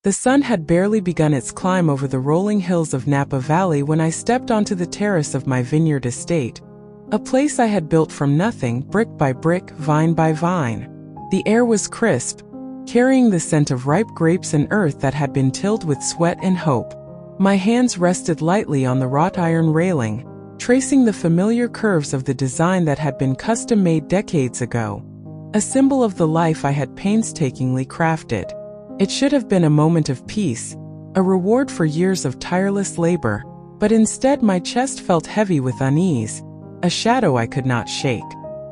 The sun had barely begun its climb over the rolling hills of Napa Valley when I stepped onto the terrace of my vineyard estate, a place I had built from nothing, brick by brick, vine by vine. The air was crisp, carrying the scent of ripe grapes and earth that had been tilled with sweat and hope. My hands rested lightly on the wrought iron railing, tracing the familiar curves of the design that had been custom-made decades ago, a symbol of the life I had painstakingly crafted. It should have been a moment of peace, a reward for years of tireless labor, but instead my chest felt heavy with unease, a shadow I could not shake.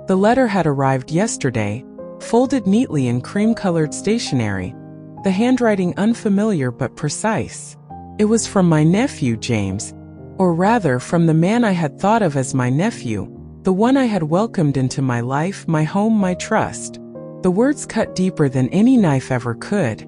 The letter had arrived yesterday, folded neatly in cream-colored stationery, the handwriting unfamiliar but precise. It was from my nephew, James, or rather from the man I had thought of as my nephew, the one I had welcomed into my life, my home, my trust. The words cut deeper than any knife ever could.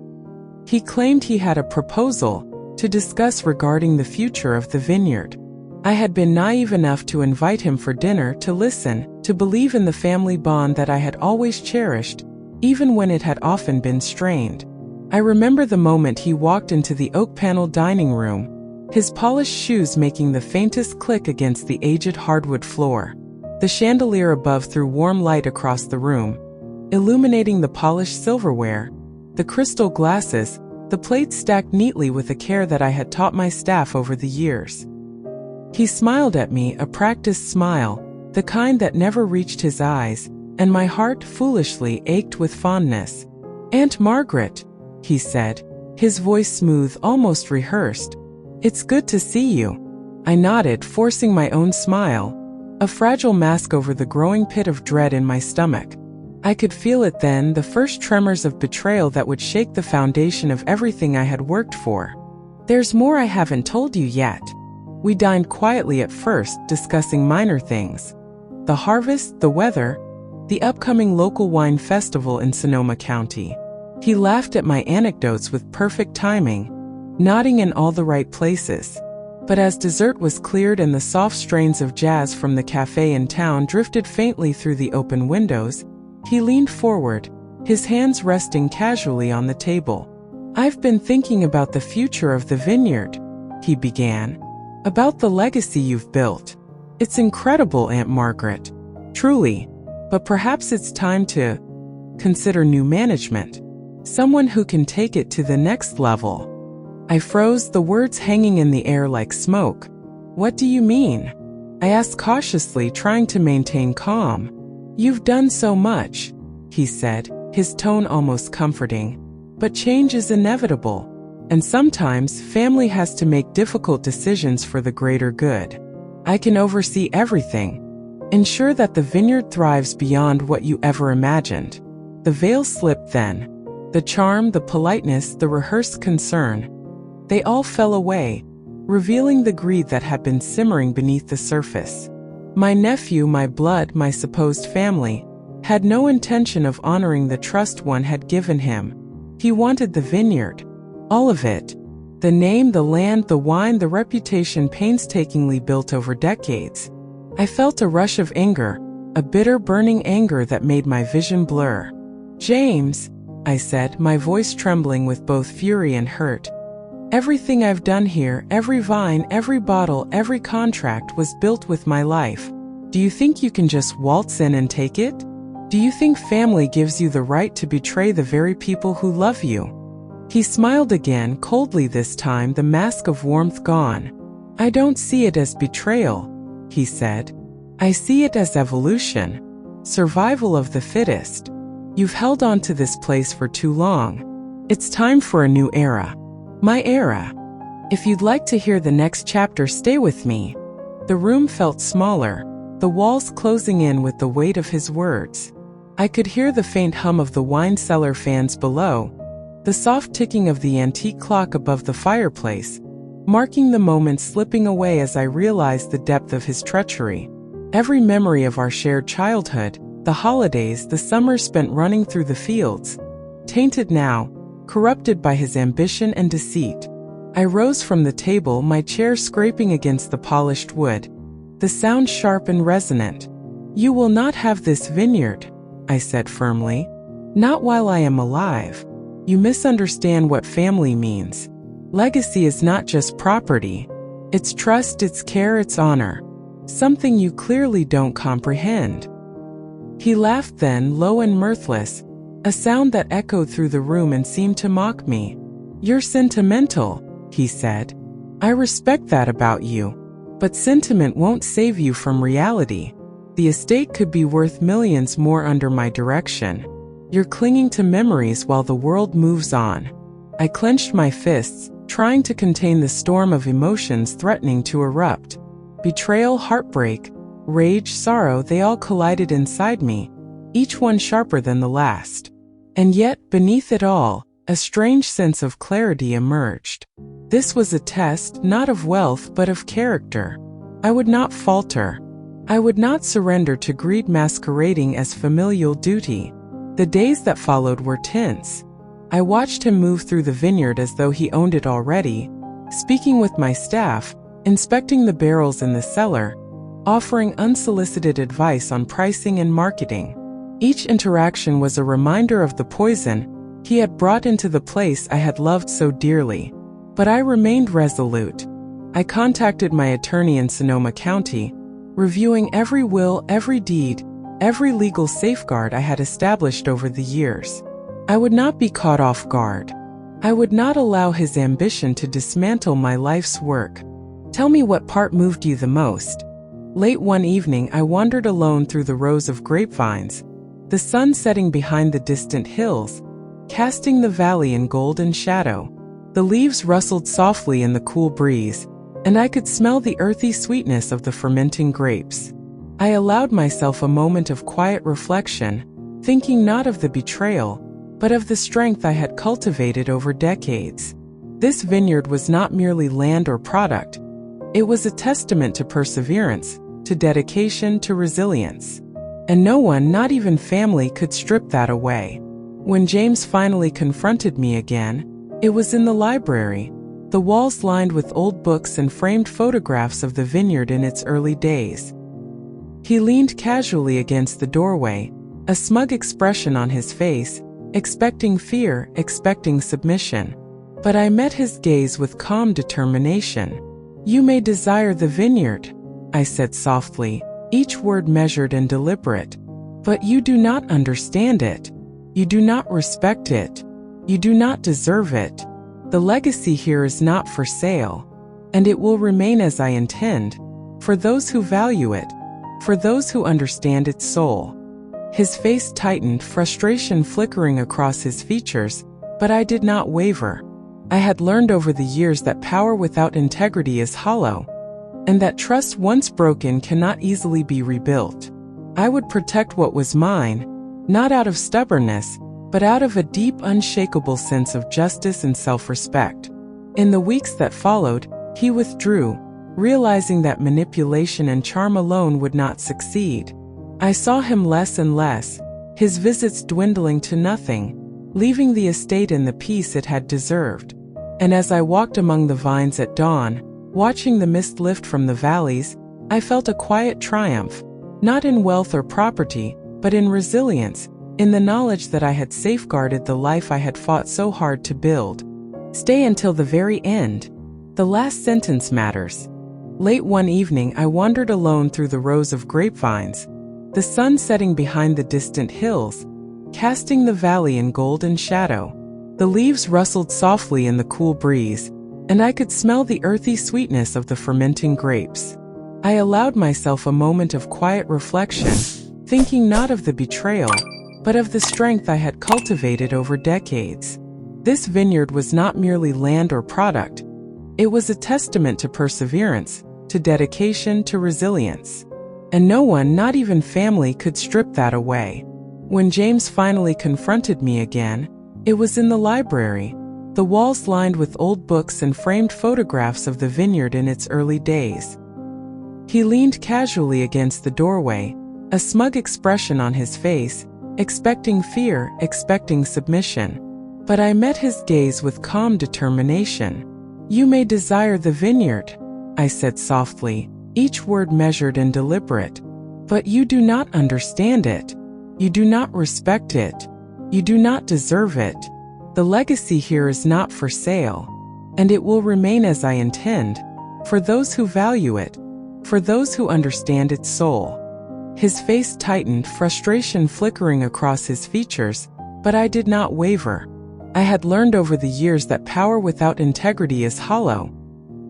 He claimed he had a proposal to discuss regarding the future of the vineyard. I had been naive enough to invite him for dinner, to listen, to believe in the family bond that I had always cherished, even when it had often been strained. I remember the moment he walked into the oak-paneled dining room, his polished shoes making the faintest click against the aged hardwood floor. The chandelier above threw warm light across the room, illuminating the polished silverware, the crystal glasses, the plates stacked neatly with a care that I had taught my staff over the years. He smiled at me, a practiced smile, the kind that never reached his eyes, and my heart foolishly ached with fondness. "Aunt Margaret," he said, his voice smooth, almost rehearsed. "It's good to see you." I nodded, forcing my own smile, a fragile mask over the growing pit of dread in my stomach. I could feel it then, the first tremors of betrayal that would shake the foundation of everything I had worked for. "There's more I haven't told you yet." We dined quietly at first, discussing minor things. The harvest, the weather, the upcoming local wine festival in Sonoma County. He laughed at my anecdotes with perfect timing, nodding in all the right places. But as dessert was cleared and the soft strains of jazz from the cafe in town drifted faintly through the open windows, he leaned forward, his hands resting casually on the table. "I've been thinking about the future of the vineyard," he began. "About the legacy you've built. It's incredible, Aunt Margaret. Truly. But perhaps it's time to consider new management. Someone who can take it to the next level." I froze, the words hanging in the air like smoke. "What do you mean?" I asked cautiously, trying to maintain calm. "You've done so much," he said, his tone almost comforting. "But change is inevitable. And sometimes family has to make difficult decisions for the greater good. I can oversee everything. Ensure that the vineyard thrives beyond what you ever imagined." The veil slipped then. The charm, the politeness, the rehearsed concern. They all fell away, revealing the greed that had been simmering beneath the surface. My nephew, my blood, my supposed family, had no intention of honoring the trust one had given him. He wanted the vineyard. All of it. The name, the land, the wine, the reputation painstakingly built over decades. I felt a rush of anger, a bitter, burning anger that made my vision blur. "James," I said, my voice trembling with both fury and hurt. "Everything I've done here, every vine, every bottle, every contract was built with my life. Do you think you can just waltz in and take it? Do you think family gives you the right to betray the very people who love you?" He smiled again, coldly this time, the mask of warmth gone. "I don't see it as betrayal," he said. "I see it as evolution. Survival of the fittest. You've held on to this place for too long. It's time for a new era. My era. If you'd like to hear the next chapter, stay with me." The room felt smaller, the walls closing in with the weight of his words. I could hear the faint hum of the wine cellar fans below, the soft ticking of the antique clock above the fireplace, marking the moment slipping away as I realized the depth of his treachery. Every memory of our shared childhood, the holidays, the summers spent running through the fields, tainted now, corrupted by his ambition and deceit. I rose from the table, my chair scraping against the polished wood, the sound sharp and resonant. "You will not have this vineyard," I said firmly. "Not while I am alive." You misunderstand what family means. Legacy is not just property. It's trust, it's care, it's honor. Something you clearly don't comprehend." He laughed then, low and mirthless, a sound that echoed through the room and seemed to mock me. "You're sentimental," he said. "I respect that about you. But sentiment won't save you from reality. The estate could be worth millions more under my direction. You're clinging to memories while the world moves on." I clenched my fists, trying to contain the storm of emotions threatening to erupt. Betrayal, heartbreak, rage, sorrow, they all collided inside me, each one sharper than the last. And yet, beneath it all, a strange sense of clarity emerged. This was a test, not of wealth but of character. I would not falter. I would not surrender to greed masquerading as familial duty. The days that followed were tense. I watched him move through the vineyard as though he owned it already, speaking with my staff, inspecting the barrels in the cellar, offering unsolicited advice on pricing and marketing. Each interaction was a reminder of the poison he had brought into the place I had loved so dearly. But I remained resolute. I contacted my attorney in Sonoma County, reviewing every will, every deed, every legal safeguard I had established over the years. I would not be caught off guard. I would not allow his ambition to dismantle my life's work. "Tell me what part moved you the most." Late one evening, I wandered alone through the rows of grapevines, the sun setting behind the distant hills, casting the valley in golden shadow. The leaves rustled softly in the cool breeze, and I could smell the earthy sweetness of the fermenting grapes. I allowed myself a moment of quiet reflection, thinking not of the betrayal, but of the strength I had cultivated over decades. This vineyard was not merely land or product. It was a testament to perseverance, to dedication, to resilience. And no one, not even family, could strip that away. When James finally confronted me again, it was in the library, the walls lined with old books and framed photographs of the vineyard in its early days. He leaned casually against the doorway, a smug expression on his face, expecting fear, expecting submission. But I met his gaze with calm determination. "You may desire the vineyard," I said softly, each word measured and deliberate. "But you do not understand it. You do not respect it. You do not deserve it. The legacy here is not for sale, and it will remain as I intend, for those who value it, for those who understand its soul." His face tightened, frustration flickering across his features, but I did not waver. I had learned over the years that power without integrity is hollow, and that trust once broken cannot easily be rebuilt. I would protect what was mine, not out of stubbornness, but out of a deep, unshakable sense of justice and self-respect. In the weeks that followed, he withdrew, realizing that manipulation and charm alone would not succeed. I saw him less and less, his visits dwindling to nothing, leaving the estate in the peace it had deserved. And as I walked among the vines at dawn, watching the mist lift from the valleys, I felt a quiet triumph, not in wealth or property, but in resilience, in the knowledge that I had safeguarded the life I had fought so hard to build. Stay until the very end. The last sentence matters. Late one evening, I wandered alone through the rows of grapevines, the sun setting behind the distant hills, casting the valley in golden shadow. The leaves rustled softly in the cool breeze, and I could smell the earthy sweetness of the fermenting grapes. I allowed myself a moment of quiet reflection, thinking not of the betrayal, but of the strength I had cultivated over decades. This vineyard was not merely land or product. It was a testament to perseverance, to dedication, to resilience. And no one, not even family, could strip that away. When James finally confronted me again, it was in the library, the walls lined with old books and framed photographs of the vineyard in its early days. He leaned casually against the doorway, a smug expression on his face, expecting fear, expecting submission. But I met his gaze with calm determination. "You may desire the vineyard," I said softly, each word measured and deliberate. "But you do not understand it. You do not respect it. You do not deserve it. The legacy here is not for sale, and it will remain as I intend, for those who value it, for those who understand its soul." His face tightened, frustration flickering across his features, but I did not waver. I had learned over the years that power without integrity is hollow,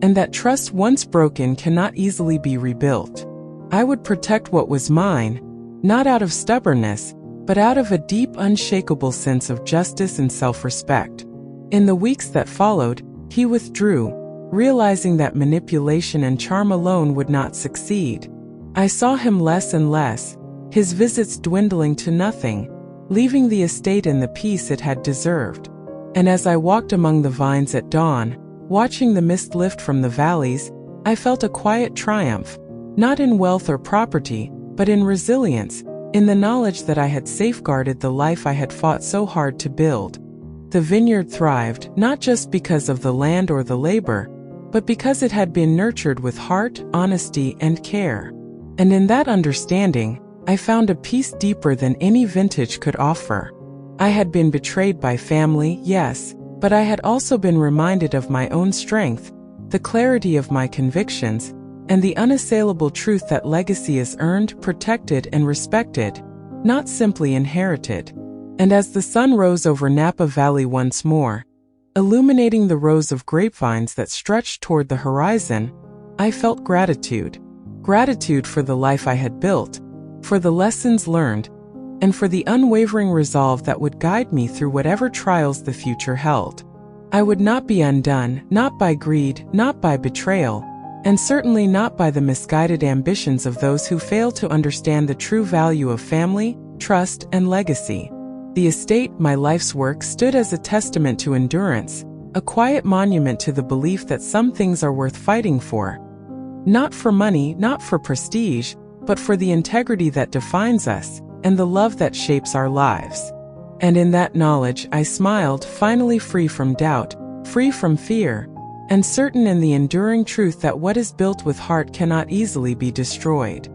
and that trust once broken cannot easily be rebuilt. I would protect what was mine, not out of stubbornness, but out of a deep, unshakable sense of justice and self-respect. In the weeks that followed, he withdrew, realizing that manipulation and charm alone would not succeed. I saw him less and less, his visits dwindling to nothing, leaving the estate in the peace it had deserved. And as I walked among the vines at dawn, watching the mist lift from the valleys, I felt a quiet triumph, not in wealth or property, but in resilience, in the knowledge that I had safeguarded the life I had fought so hard to build. The vineyard thrived, not just because of the land or the labor, but because it had been nurtured with heart, honesty, and care. And in that understanding, I found a peace deeper than any vintage could offer. I had been betrayed by family, yes, but I had also been reminded of my own strength, the clarity of my convictions, and the unassailable truth that legacy is earned, protected, and respected, not simply inherited. And as the sun rose over Napa Valley once more, illuminating the rows of grapevines that stretched toward the horizon, I felt gratitude. Gratitude for the life I had built, for the lessons learned, and for the unwavering resolve that would guide me through whatever trials the future held. I would not be undone, not by greed, not by betrayal, and certainly not by the misguided ambitions of those who fail to understand the true value of family, trust, and legacy. The estate, my life's work, stood as a testament to endurance, a quiet monument to the belief that some things are worth fighting for. Not for money, not for prestige, but for the integrity that defines us, and the love that shapes our lives. And in that knowledge, I smiled, finally free from doubt, free from fear, and certain in the enduring truth that what is built with heart cannot easily be destroyed.